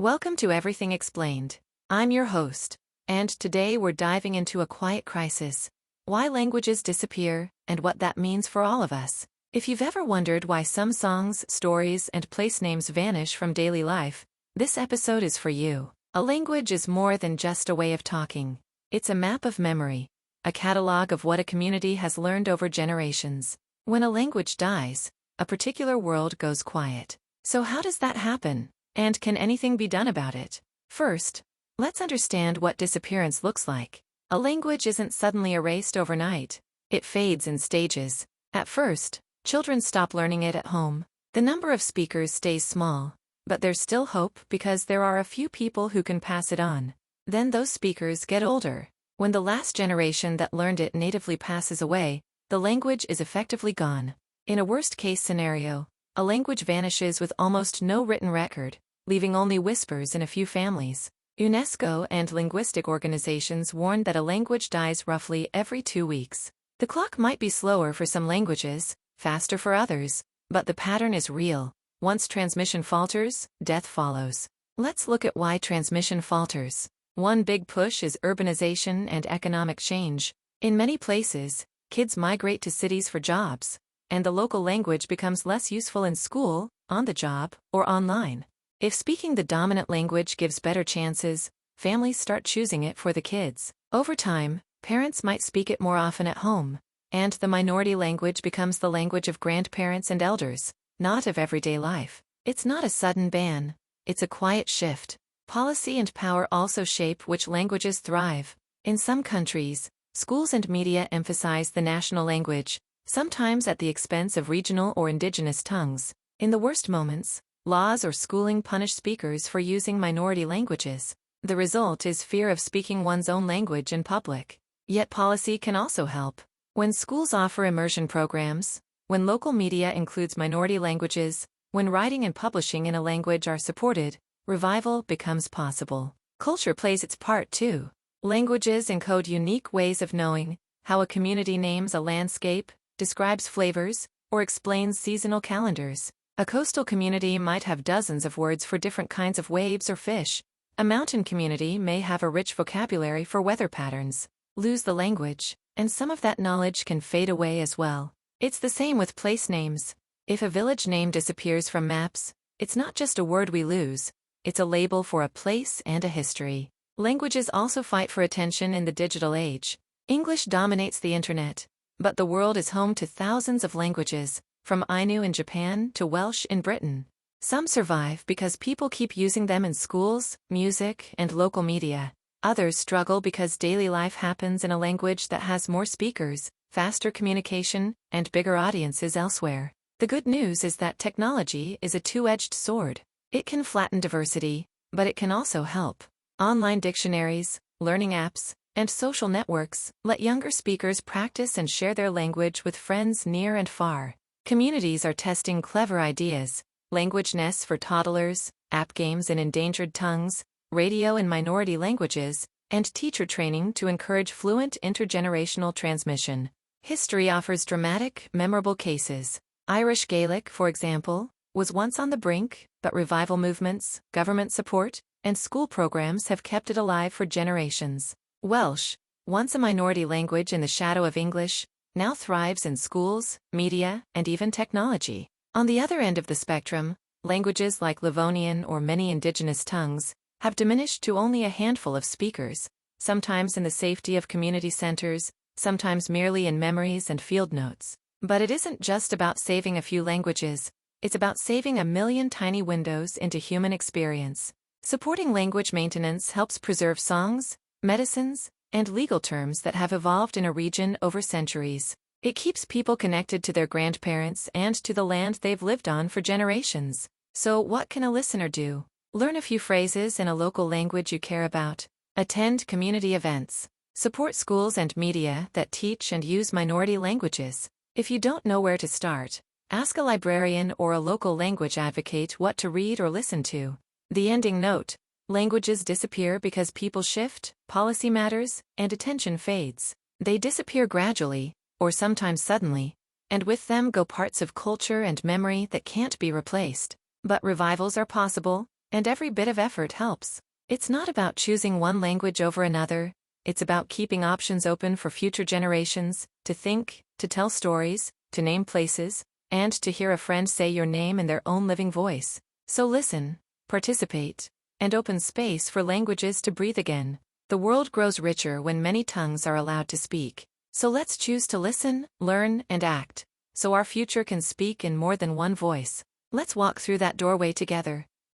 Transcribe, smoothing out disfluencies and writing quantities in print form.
Welcome to Everything Explained. I'm your host, and today we're diving into a quiet crisis: why languages disappear and what that means for all of us. If you've ever wondered why some songs, stories, and place names vanish from daily life, this episode is for you. A language is more than just a way of talking. It's a map of memory, a catalog of what a community has learned over generations. When a language dies, a particular world goes quiet. So how does that happen? And can anything be done about it? First, let's understand what disappearance looks like. A language isn't suddenly erased overnight. It fades in stages. At first, children stop learning it at home. The number of speakers stays small, but there's still hope because there are a few people who can pass it on. Then those speakers get older. When the last generation that learned it natively passes away, the language is effectively gone. In a worst-case scenario, a language vanishes with almost no written record, leaving only whispers in a few families. UNESCO and linguistic organizations warn that a language dies roughly every 2 weeks. The clock might be slower for some languages, faster for others, but the pattern is real. Once transmission falters, death follows. Let's look at why transmission falters. One big push is urbanization and economic change. In many places, kids migrate to cities for jobs, and the local language becomes less useful in school, on the job, or online. If speaking the dominant language gives better chances, families start choosing it for the kids. Over time, parents might speak it more often at home, and the minority language becomes the language of grandparents and elders, not of everyday life. It's not a sudden ban. It's a quiet shift. Policy and power also shape which languages thrive. In some countries, schools and media emphasize the national language, sometimes at the expense of regional or indigenous tongues. In the worst moments, laws or schooling punish speakers for using minority languages. The result is fear of speaking one's own language in public. Yet policy can also help. When schools offer immersion programs, when local media includes minority languages, when writing and publishing in a language are supported, revival becomes possible. Culture plays its part too. Languages encode unique ways of knowing: how a community names a landscape, describes flavors, or explains seasonal calendars. A coastal community might have dozens of words for different kinds of waves or fish. A mountain community may have a rich vocabulary for weather patterns. Lose the language, and some of that knowledge can fade away as well. It's the same with place names. If a village name disappears from maps, it's not just a word we lose, it's a label for a place and a history. Languages also fight for attention in the digital age. English dominates the internet, but the world is home to thousands of languages, from Ainu in Japan to Welsh in Britain. Some survive because people keep using them in schools, music, and local media. Others struggle because daily life happens in a language that has more speakers, faster communication, and bigger audiences elsewhere. The good news is that technology is a two-edged sword. It can flatten diversity, but it can also help. Online dictionaries, learning apps, and social networks let younger speakers practice and share their language with friends near and far. Communities are testing clever ideas: language nests for toddlers, app games in endangered tongues, radio in minority languages, and teacher training to encourage fluent intergenerational transmission. History offers dramatic, memorable cases. Irish Gaelic, for example, was once on the brink, but revival movements, government support, and school programs have kept it alive for generations. Welsh, once a minority language in the shadow of English, now thrives in schools, media, and even technology. On the other end of the spectrum, languages like Livonian or many indigenous tongues have diminished to only a handful of speakers, sometimes in the safety of community centers, sometimes merely in memories and field notes. But it isn't just about saving a few languages, it's about saving a million tiny windows into human experience. Supporting language maintenance helps preserve songs, medicines, and legal terms that have evolved in a region over centuries. It keeps people connected to their grandparents and to the land they've lived on for generations. So what can a listener do? Learn a few phrases in a local language you care about. Attend community events. Support schools and media that teach and use minority languages. If you don't know where to start, ask a librarian or a local language advocate what to read or listen to. The ending note: languages disappear because people shift, policy matters, and attention fades. They disappear gradually, or sometimes suddenly, and with them go parts of culture and memory that can't be replaced. But revivals are possible, And every bit of effort helps. It's not about choosing one language over another, it's about keeping options open for future generations, to think, to tell stories, to name places, and to hear a friend say your name in their own living voice. So listen, participate, and open space for languages to breathe again. The world grows richer when many tongues are allowed to speak. So let's choose to listen, learn, and act, so our future can speak in more than one voice. Let's walk through that doorway together.